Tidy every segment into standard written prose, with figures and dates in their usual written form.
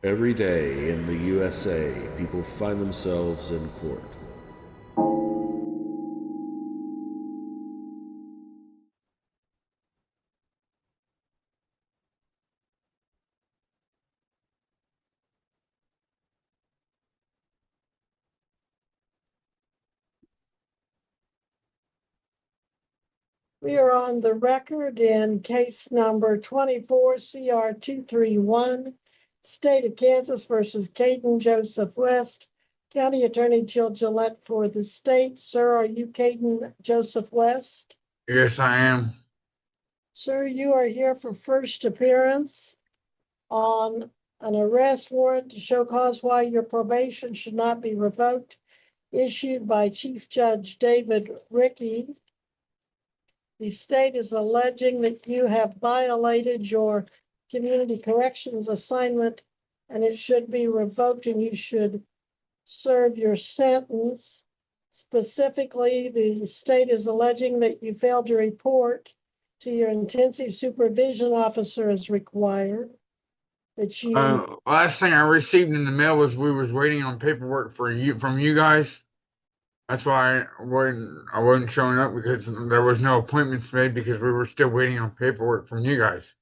Every day in the USA, people find themselves in court. We are on the record in case number 24 CR 231, State of Kansas versus Caden Joseph West, County Attorney Jill Gillette for the state. Sir, are you Caden Joseph West? Yes, I am. Sir, you are here for first appearance on an arrest warrant to show cause why your probation should not be revoked, issued by Chief Judge David Rickey. The state is alleging that you have violated your community corrections assignment and it should be revoked and you should serve your sentence. Specifically, the state is alleging that you failed to report to your intensive supervision officer as required. That you Last thing I received in the mail was we was waiting on paperwork from you guys. That's why I wasn't showing up, because there was no appointments made because we were still waiting on paperwork from you guys.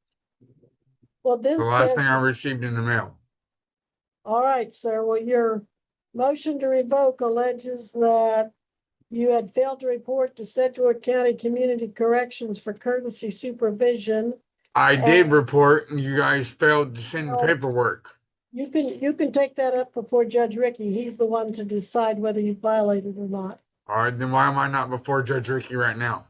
well, this The last says, thing I received in the mail. all right, sir. Well, your motion to revoke alleges that you had failed to report to Sedgwick County Community Corrections for courtesy supervision. I did report, and you guys failed to send the paperwork. You can take that up before Judge Rickey. He's the one to decide whether you violated or not. All right, then why am I not before Judge Rickey right now?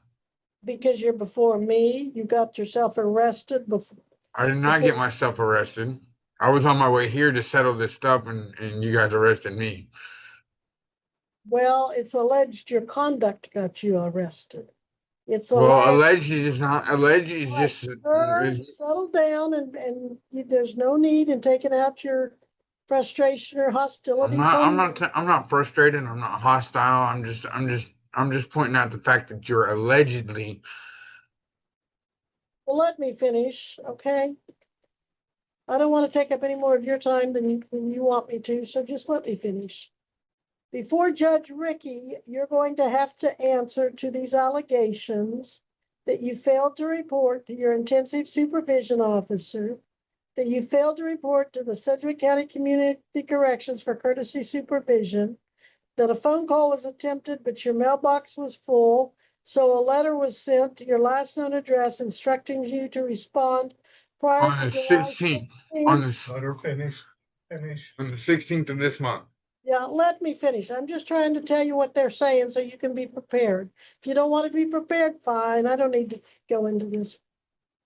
Because you're before me, you got yourself arrested before. I did not get myself arrested. I was on my way here to settle this stuff, and you guys arrested me. Well, it's alleged your conduct got you arrested. It's Well, alleged. alleged is not alleged. Is just Sir, settle down and there's no need in taking out your frustration or hostility. I'm not frustrated. I'm not hostile. I'm just pointing out the fact that you're allegedly. Well, let me finish, okay? I don't want to take up any more of your time than you want me to, so just let me finish. Before Judge Rickey, you're going to have to answer to these allegations that you failed to report to your intensive supervision officer, that you failed to report to the Sedgwick County Community Corrections for courtesy supervision, that a phone call was attempted, but your mailbox was full, so a letter was sent to your last known address instructing you to respond prior On to the July 16th, 16th. on the Let her finish. on the 16th of this month. Yeah, let me finish. I'm just trying to tell you what they're saying so you can be prepared. If you don't want to be prepared, fine. I don't need to go into this.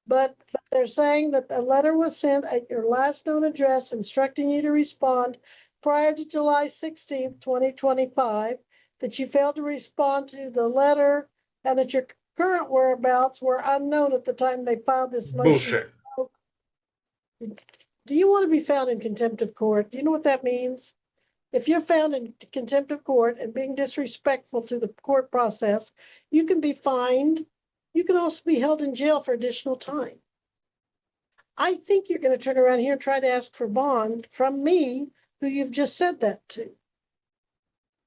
But they're saying that a letter was sent at your last known address instructing you to respond prior to July 16th, 2025, that you failed to respond to the letter and that your current whereabouts were unknown at the time they filed this motion. Bullshit. Do you want to be found in contempt of court? Do you know what that means? If you're found in contempt of court and being disrespectful to the court process, you can be fined. You can also be held in jail for additional time. I think you're going to turn around here and try to ask for bond from me, who you've just said that to.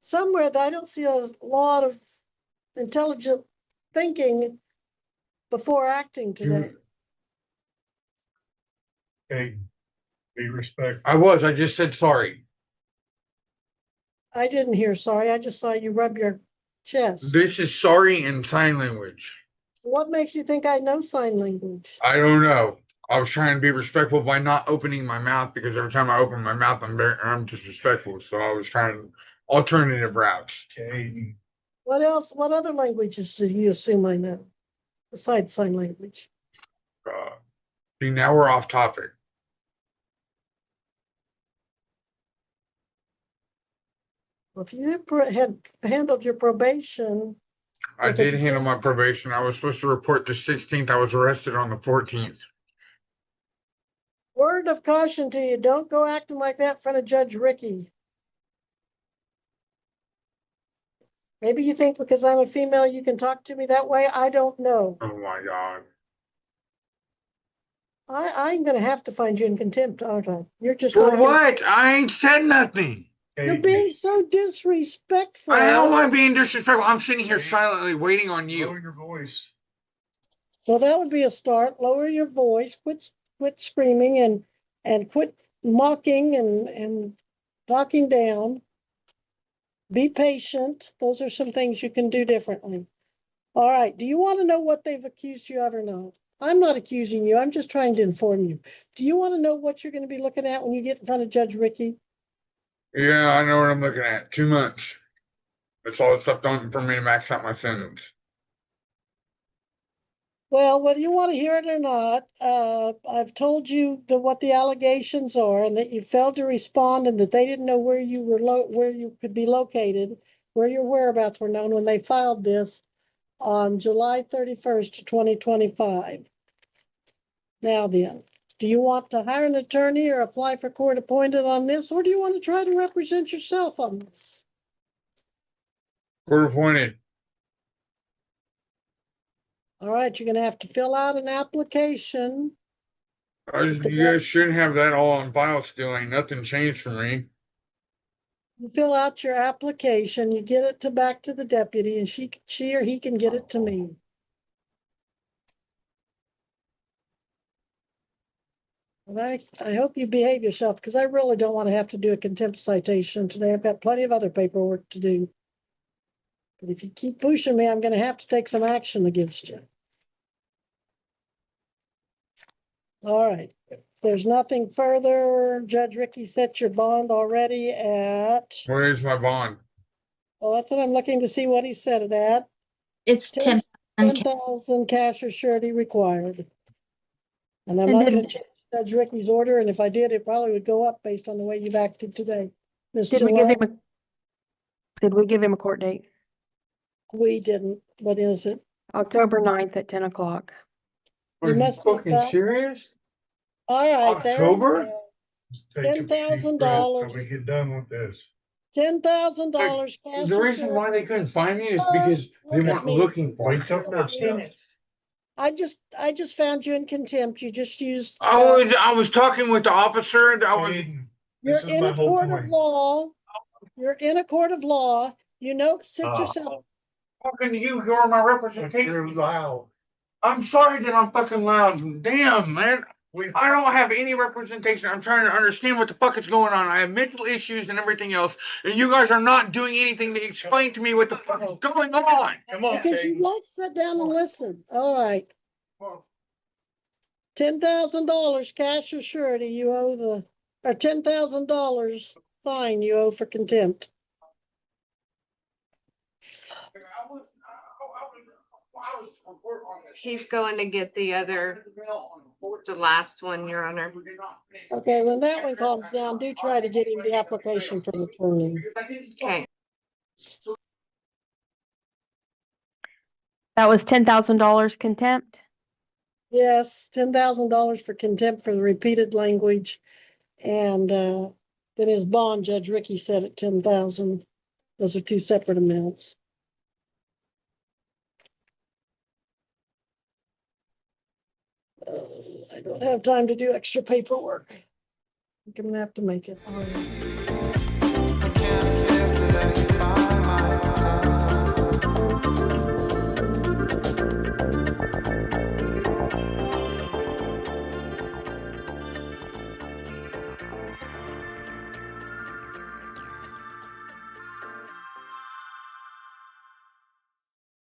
Somewhere that I don't see a lot of intelligent thinking before acting today. Hey, be respectful. I just said sorry. I didn't hear sorry. I just saw you rub your chest. This is sorry in sign language. What makes you think I know sign language? I don't know. I was trying to be respectful by not opening my mouth, because every time I open my mouth, I'm disrespectful. So I was trying alternative routes. Okay, What else? What other languages do you assume I know besides sign language? See, now we're off topic. Well, if you had handled your probation, I did handle my probation. I was supposed to report the 16th. I was arrested on the 14th. word of caution to you, don't go acting like that in front of Judge Rickey. Maybe you think because I'm a female, you can talk to me that way. I don't know. Oh my God. I'm gonna have to find you in contempt, aren't I? You're just For not gonna- what? I ain't said nothing. You're Hey, being so disrespectful. How am I being disrespectful? I'm sitting here silently waiting on lower you. your voice. Well, that would be a start. Lower your voice, quit screaming and quit mocking and talking down. Be patient. Those are some things you can do differently. All right. Do you want to know what they've accused you of or not? I'm not accusing you. I'm just trying to inform you. Do you want to know what you're going to be looking at when you get in front of Judge Ricky? Yeah, I know what I'm looking at. 2 months. That's all that's left on for me to max out my sentence. Well, whether you want to hear it or not, I've told you what the allegations are, and that you failed to respond, and that they didn't know where you were where you could be located, where your whereabouts were known when they filed this on July 31st, 2025. Now then, do you want to hire an attorney or apply for court appointed on this, or do you want to try to represent yourself on this? Court appointed. All right, you're going to have to fill out an application. You guys shouldn't have that all on file still. Ain't nothing changed for me. You fill out your application, you get it back to the deputy, and she or he can get it to me. And I hope you behave yourself, because I really don't want to have to do a contempt citation today. I've got plenty of other paperwork to do. But if you keep pushing me, I'm going to have to take some action against you. All right. If there's nothing further, Judge Ricky set your bond already at, What is my bond? well, that's what I'm looking to see what he set it at. It's 10 10,000. 10,000 cash or surety required. And I'm And not then- gonna change Judge Ricky's order, and if I did, it probably would go up based on the way you've acted today. Ms. Did we give Gillette, him did we give him a court date? we didn't. What is it? October 9th at 10 o'clock. Are You you must be fucking back. serious? All right, there you October? go. Just take a deep breath $10,000. Till we get done with this. $10,000 cash The or reason why surety. they couldn't find me is Sir, because they look at weren't me. looking for Wait me. till first stuff. I just found you in contempt. You just used. I was talking with the officer and I was. Aiden, You're this is in my a whole court of point. law. You're in a court of law. You know, sit Ah. yourself. Talking to you, you're my You're representation. loud. I'm sorry that I'm fucking loud. Damn, man. I don't have any representation. I'm trying to understand what the fuck is going on. I have mental issues and everything else, and you guys are not doing anything to explain to me what the fuck is going on. Come on, Because you Aiden. won't sit down and listen. All right. $10,000 cash or surety you owe or $10,000 fine you owe for contempt. He's going to get the last one, Your Honor. Okay, when that one calms down, do try to get him the application from attorney. Okay, That was $10,000 contempt. Yes, $10,000 for contempt for the repeated language. And then his bond, Judge Ricky said at 10,000. Those are two separate amounts. I don't have time to do extra paperwork. I'm gonna have to make it. All right.